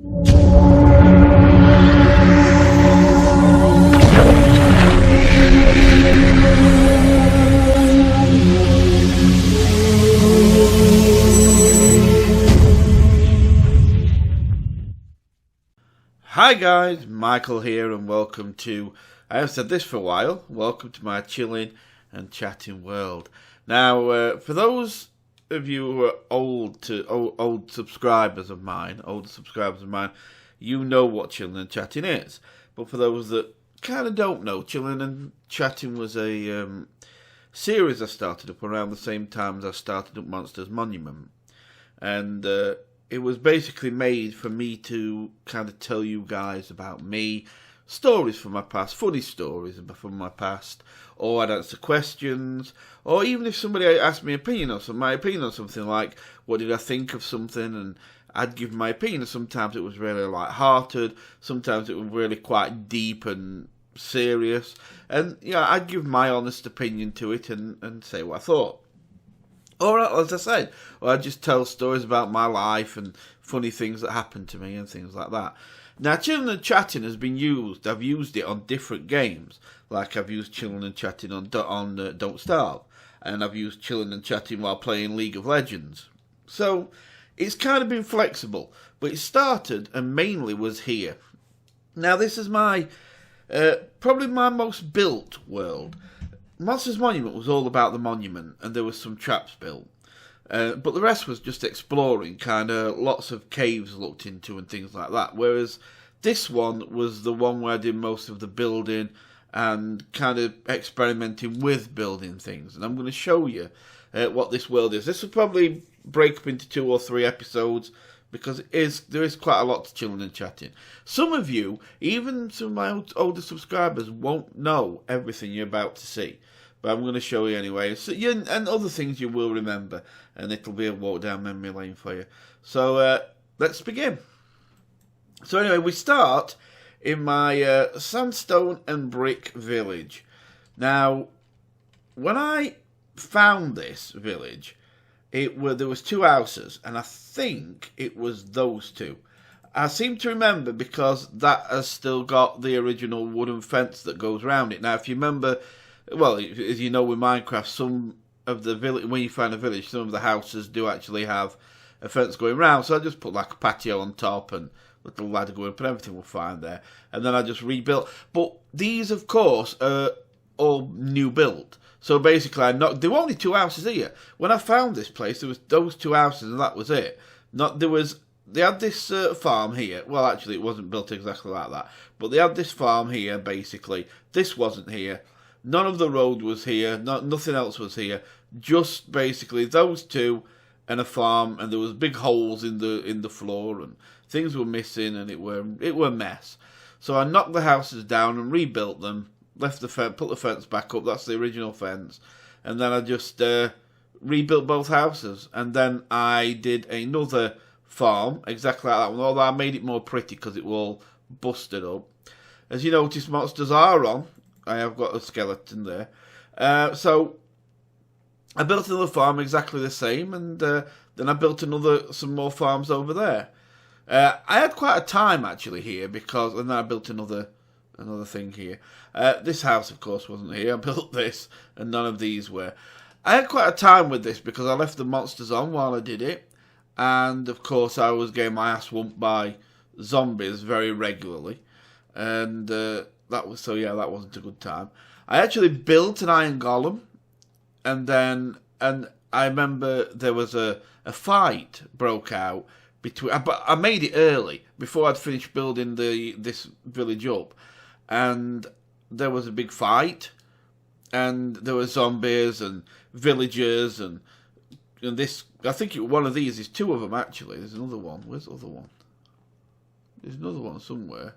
Hi guys, Michael here and welcome to, I have said this for a while, welcome to my Chillin and Chattin world. Now, for those of you who are older subscribers of mine, you know what Chillin and Chattin is. But for those that kind of don't know, Chillin and Chattin was a series I started up around the same time as I started up Monsters Monument. And it was basically made for me to kind of tell you guys about me, stories from my past, funny stories from my past, or I'd answer questions, or even if somebody asked me my opinion on something, like what did I think of something, and I'd give my opinion. Sometimes it was really light-hearted, sometimes it was really quite deep and serious, and I'd give my honest opinion to it and say what I thought. Or, as I said, I just tell stories about my life and funny things that happened to me and things like that. Now, Chillin and Chattin has been used. I've used it on different games. Like I've used Chillin and Chattin on Don't Starve. And I've used Chillin and Chattin while playing League of Legends. So, it's kind of been flexible. But it started and mainly was here. Now, this is probably my most built world. Monsters Monument was all about the monument, and there was some traps built. But the rest was just exploring, kind of lots of caves looked into and things like that. Whereas this one was the one where I did most of the building and kind of experimenting with building things. And I'm going to show you what this world is. This will probably break up into 2 or 3 episodes, because there is quite a lot to Chillin and Chattin. Some of you, even some of my older subscribers, won't know everything you're about to see. But I'm going to show you anyway. So, and other things you will remember. And it'll be a walk down memory lane for you. So, let's begin. So anyway, we start in my sandstone and brick village. Now, when I found this village, there was 2 houses, and I think it was those 2. I seem to remember because that has still got the original wooden fence that goes around it. Now, if you remember, well, as you know with Minecraft, some of the village, when you find a village, some of the houses do actually have a fence going around. So I just put like a patio on top and a little ladder going up, and everything will fine there. And then I just rebuilt. But these, of course, are all new built. So basically, there were only 2 houses here. When I found this place, there was those 2 houses, and that was it. They had this farm here. Well, actually, it wasn't built exactly like that. But they had this farm here, basically. This wasn't here. None of the road was here. Nothing else was here. Just basically those 2 and a farm. And there was big holes in the floor, and things were missing, and it were a mess. So I knocked the houses down and rebuilt them. Left the fence, put the fence back up. That's the original fence. And then I just rebuilt both houses. And then I did another farm, exactly like that one. Although I made it more pretty because it was all busted up. As you notice, monsters are on. I have got a skeleton there. So I built another farm exactly the same. And then I built some more farms over there. I had quite a time actually here because, and then I built another thing here. This house, of course, wasn't here. I built this, and none of these were. I had quite a time with this because I left the monsters on while I did it, and of course I was getting my ass whooped by zombies very regularly, and that wasn't a good time. I actually built an iron golem, and I remember there was a fight broke out between. But I made it early before I'd finished building this village up. And there was a big fight, and there were zombies and villagers, and this. I think one of these is 2 of them actually. There's another one. Where's the other one? There's another one somewhere.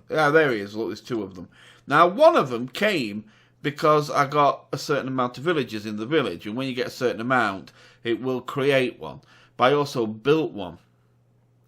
Yeah, there he is. Look, there's 2 of them. Now, one of them came because I got a certain amount of villagers in the village, and when you get a certain amount, it will create one. But I also built one,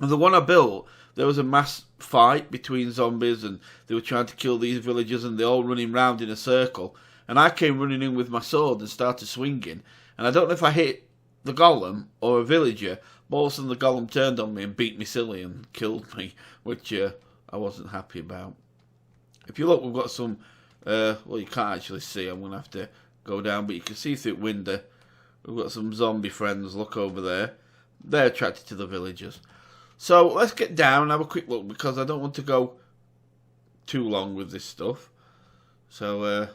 and the one I built, there was a mass fight between zombies, and they were trying to kill these villagers, and they're all running round in a circle. And I came running in with my sword and started swinging. And I don't know if I hit the golem or a villager, But all of a sudden the golem turned on me and beat me silly and killed me, which I wasn't happy about. If you look, we've got some, well, you can't actually see, I'm going to have to go down, but you can see through the window. We've got some zombie friends, look over there. They're attracted to the villagers. So let's get down and have a quick look, because I don't want to go too long with this stuff. So,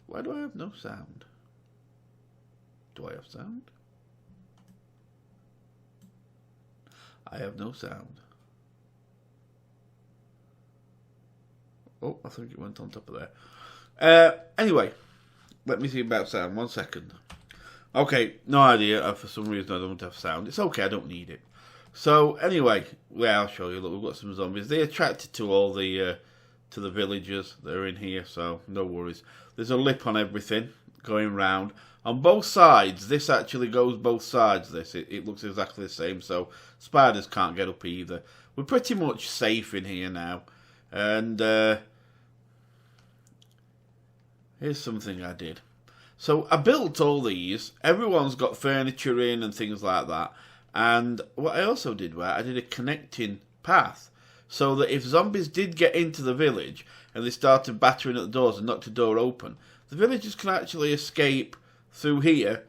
why do I have no sound? Do I have sound? I have no sound. Oh, I think it went on top of there. Anyway, let me see about sound. 1 second. Okay, no idea. For some reason I don't have sound. It's okay, I don't need it. So, anyway, yeah, I'll show you. Look, we've got some zombies. They're attracted to all the, to the villagers that are in here, so no worries. There's a lip on everything going round. On both sides, this actually goes both sides, this. It looks exactly the same, so spiders can't get up either. We're pretty much safe in here now. And, here's something I did. So, I built all these. Everyone's got furniture in and things like that. And what I also did was, I did a connecting path. So that if zombies did get into the village, and they started battering at the doors and knocked the door open, the villagers can actually escape through here,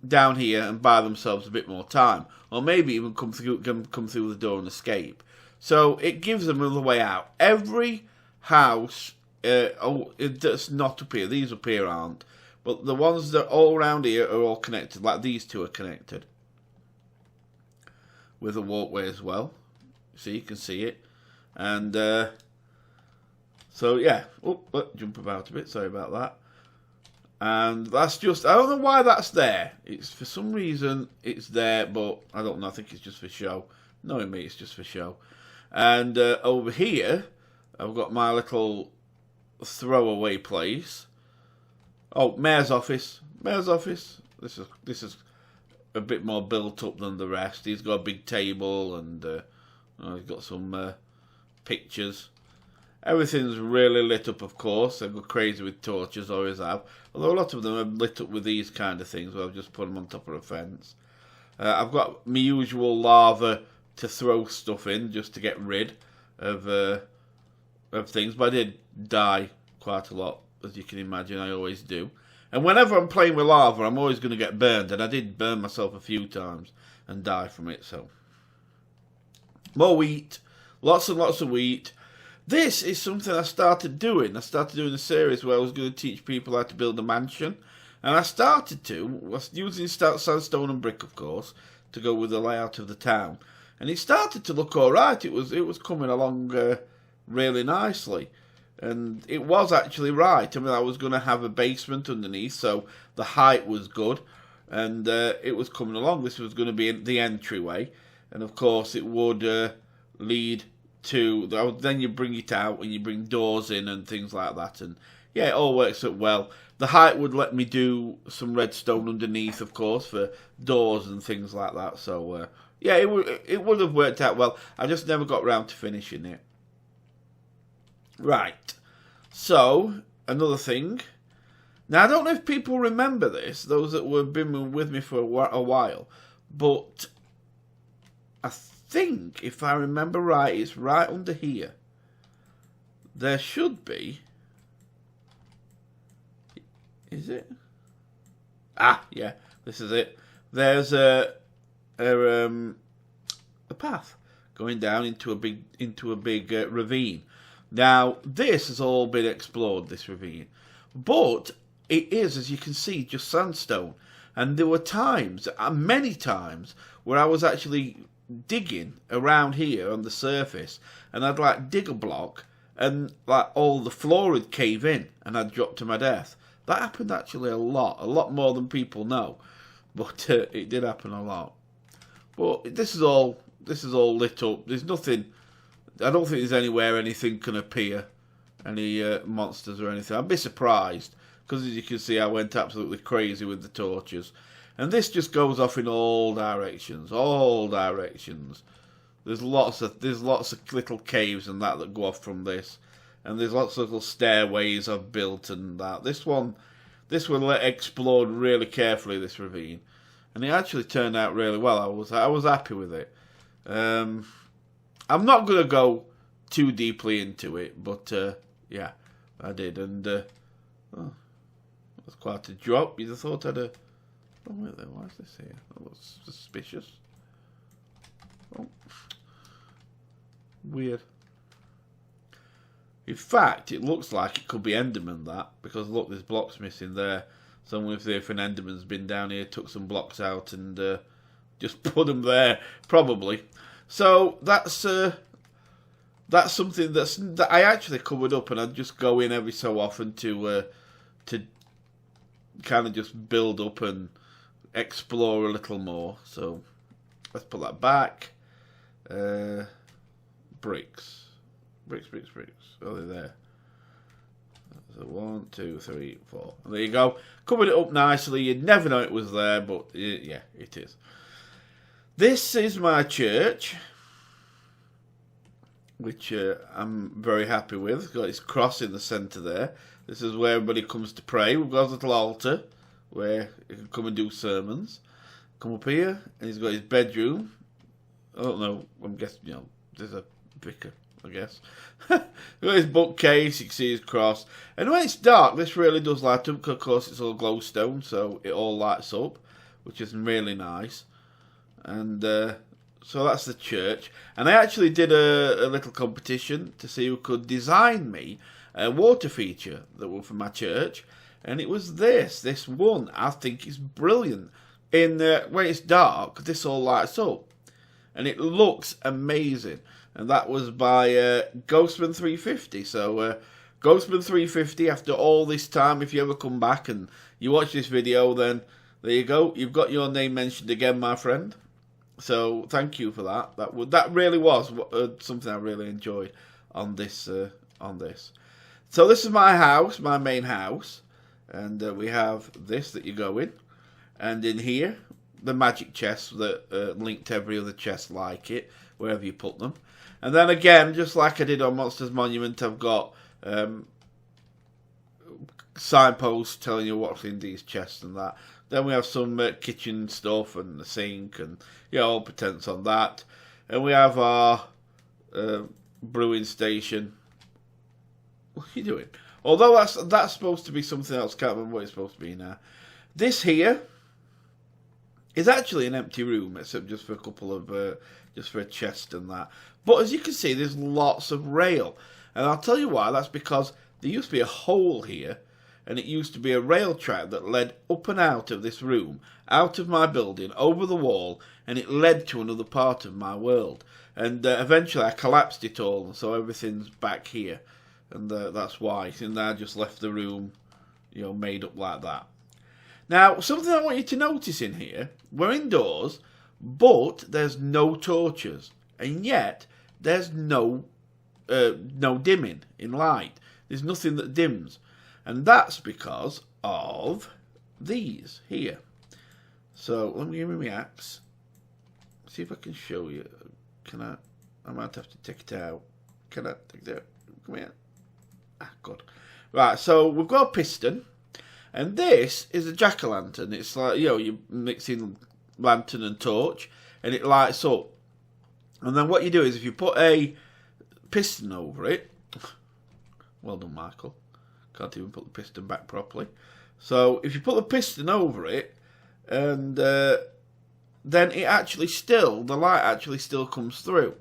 down here, and buy themselves a bit more time, or maybe even come through the door and escape. So it gives them another way out. Every house, it does not appear. These up here aren't, but the ones that are all around here are all connected. Like these two are connected with a walkway as well. So you can see it, and so yeah. Oh, jump about a bit. Sorry about that. And that's just, I don't know why that's there. It's for some reason it's there, but I don't know. I think it's just for show. Knowing me, it's just for show. And over here, I've got my little throwaway place. Oh, mayor's office. Mayor's office. This is a bit more built up than the rest. He's got a big table and he's got some pictures. Everything's really lit up, of course. I go crazy with torches, always have. Although a lot of them are lit up with these kind of things, where I've just put them on top of a fence. I've got my usual lava to throw stuff in, just to get rid of things. But I did die quite a lot, as you can imagine. I always do. And whenever I'm playing with lava, I'm always going to get burned. And I did burn myself a few times and die from it. So more wheat, lots and lots of wheat. This is something I started doing. I started doing a series where I was going to teach people how to build a mansion. And I was using sandstone and brick, of course, to go with the layout of the town. And it started to look alright. It was coming along really nicely. And it was actually right. I mean, I was going to have a basement underneath, so the height was good. And it was coming along. This was going to be the entryway. And, of course, it would lead to, then you bring it out and you bring doors in and things like that, and yeah, it all works out well. The height would let me do some redstone underneath, of course, for doors and things like that. So yeah, it would have worked out well. I just never got round to finishing it. Right. So another thing. Now I don't know if people remember this, those that have been with me for a while, but I think, if I remember right, it's right under here. There should be. Is it? Ah, yeah, this is it. There's a path going down into a big ravine. Now, this has all been explored, this ravine, but it is, as you can see, just sandstone. And there were times, many times, where I was actually digging around here on the surface, and I'd like dig a block and like all the floor would cave in and I'd drop to my death. That happened actually a lot more than people know, but it did happen a lot. But this is all lit up. There's nothing, I don't think there's anywhere anything can appear, any monsters or anything. I'd be surprised, because as you can see I went absolutely crazy with the torches. And this just goes off in all directions, There's lots of little caves and that go off from this, and there's lots of little stairways I've built and that. This was explored really carefully, this ravine, and it actually turned out really well. I was happy with it. I'm not going to go too deeply into it, but yeah, I did, and oh, that's quite a drop. You'd have thought I'd. Oh wait, then why is this here? That looks suspicious. Oh, weird. In fact, it looks like it could be Enderman, that, because look, there's blocks missing there. Someone if an Enderman's been down here, took some blocks out, and just put them there, probably. So that's something that I actually covered up, and I'd just go in every so often to kind of just build up and explore a little more. So let's put that back. Bricks. Oh, they're there. So 1, 2, 3, 4. And there you go. Covered it up nicely. You'd never know it was there, but yeah, it is. This is my church, which I'm very happy with. It's got its cross in the centre there. This is where everybody comes to pray. We've got a little altar where you can come and do sermons. Come up here, and he's got his bedroom. I don't know. I'm guessing, there's a vicar, I guess. Got his bookcase. You can see his cross. And when it's dark, this really does light up, because of course it's all glowstone, so it all lights up, which is really nice. And so that's the church. And I actually did a little competition to see who could design me a water feature that was for my church. And it was this one. I think is brilliant. When it's dark, this all lights up. And it looks amazing. And that was by Ghostman350. So Ghostman350, after all this time, if you ever come back and you watch this video, then there you go. You've got your name mentioned again, my friend. So thank you for that. That really was something I really enjoyed on this. So this is my house, my main house, and we have this that you go in, and in here the magic chests that link to every other chest like it, wherever you put them. And then again, just like I did on Monsters Monument, I've got signposts telling you what's in these chests and that. Then we have some kitchen stuff and the sink and all pretense on that. And we have our brewing station. What are you doing? Although that's supposed to be something else. Can't remember what it's supposed to be now. This here is actually an empty room, except just for a couple of just for a chest and that. But as you can see, there's lots of rail, and I'll tell you why. That's because there used to be a hole here, and it used to be a rail track that led up and out of this room, out of my building, over the wall, and it led to another part of my world. And eventually I collapsed it all, so everything's back here. And that's why. And I just left the room, made up like that. Now, something I want you to notice in here, we're indoors, but there's no torches. And yet, there's no dimming in light. There's nothing that dims. And that's because of these here. So let me give me my axe. See if I can show you. Can I? I might have to take it out. Can I take it out? Come here. Ah, good. Right, so we've got a piston. And this is a jack-o'-lantern. It's like, you mix in lantern and torch. And it lights up. And then what you do is if you put a piston over it. Well done, Michael. Can't even put the piston back properly. So if you put the piston over it, and then it actually the light actually still comes through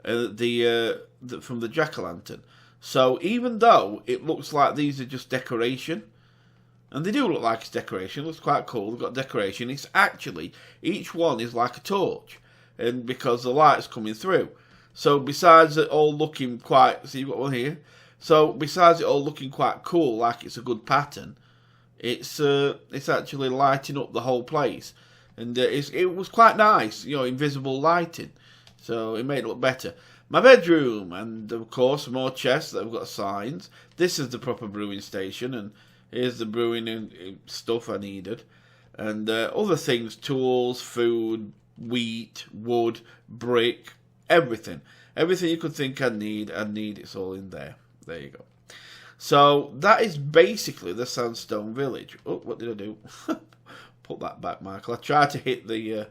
from the jack-o'-lantern. So even though it looks like these are just decoration, and they do look like it's decoration, it looks quite cool, they've got decoration, it's actually, each one is like a torch, and because the light's coming through. So besides it all looking quite, see you've got one here, so besides it all looking quite cool, like it's a good pattern, it's actually lighting up the whole place. And it was quite nice, invisible lighting. So it made it look better. My bedroom, and of course more chests that have got signs. This is the proper brewing station, and here's the brewing stuff I needed. And other things, tools, food, wheat, wood, brick, everything. Everything you could think I'd need, it's all in there. There you go. So that is basically the sandstone village. Oh, what did I do? put that back, Michael. I tried to hit the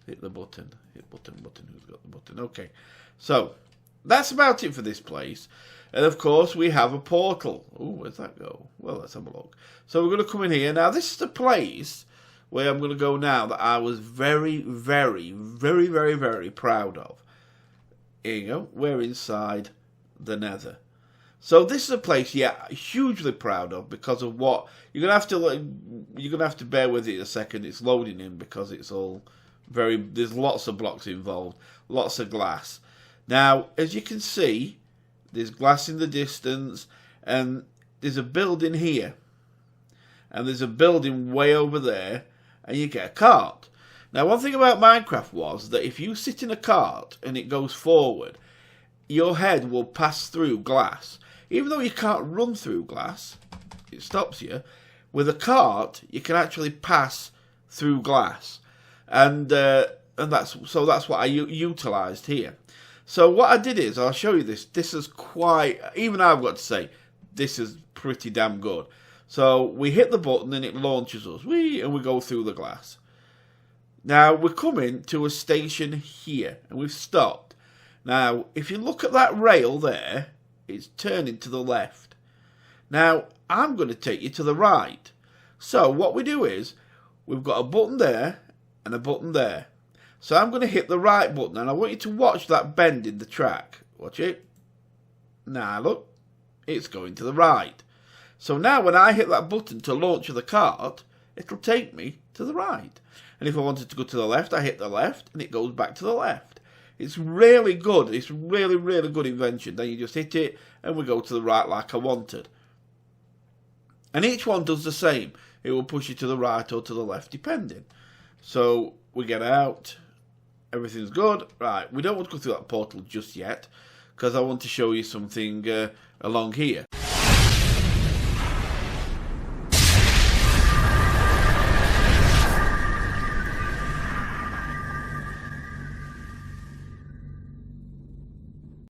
button. Hit button. Who's got the button? Okay. So that's about it for this place. And of course we have a portal. Oh, where's that go? Well, let's have a look. So we're going to come in here. Now this is the place where I'm going to go now that I was very, very, very, very, very proud of. Here you go. We're inside the Nether. So this is a place, yeah, hugely proud of because of what you're gonna have to bear with it a second. It's loading in because it's all very. There's lots of blocks involved, lots of glass. Now, as you can see, there's glass in the distance, and there's a building here, and there's a building way over there, and you get a cart. Now, one thing about Minecraft was that if you sit in a cart and it goes forward, your head will pass through glass. Even though you can't run through glass, it stops you. With a cart, you can actually pass through glass, and that's what I utilised here. So what I did is, I'll show you this. This is quite, even I've got to say, this is pretty damn good. So we hit the button and it launches us, and we go through the glass. Now we're coming to a station here, and we've stopped. Now, if you look at that rail there, it's turning to the left. Now, I'm going to take you to the right. So, what we do is, we've got a button there and a button there. So, I'm going to hit the right button, and I want you to watch that bend in the track. Watch it. Now, look, it's going to the right. So, now when I hit that button to launch the cart, it'll take me to the right. And if I wanted to go to the left, I hit the left, and it goes back to the left. It's really good. It's really, really good invention. Then you just hit it and we go to the right like I wanted. And each one does the same. It will push you to the right or to the left depending. So we get out. Everything's good. Right, we don't want to go through that portal just yet because I want to show you something along here.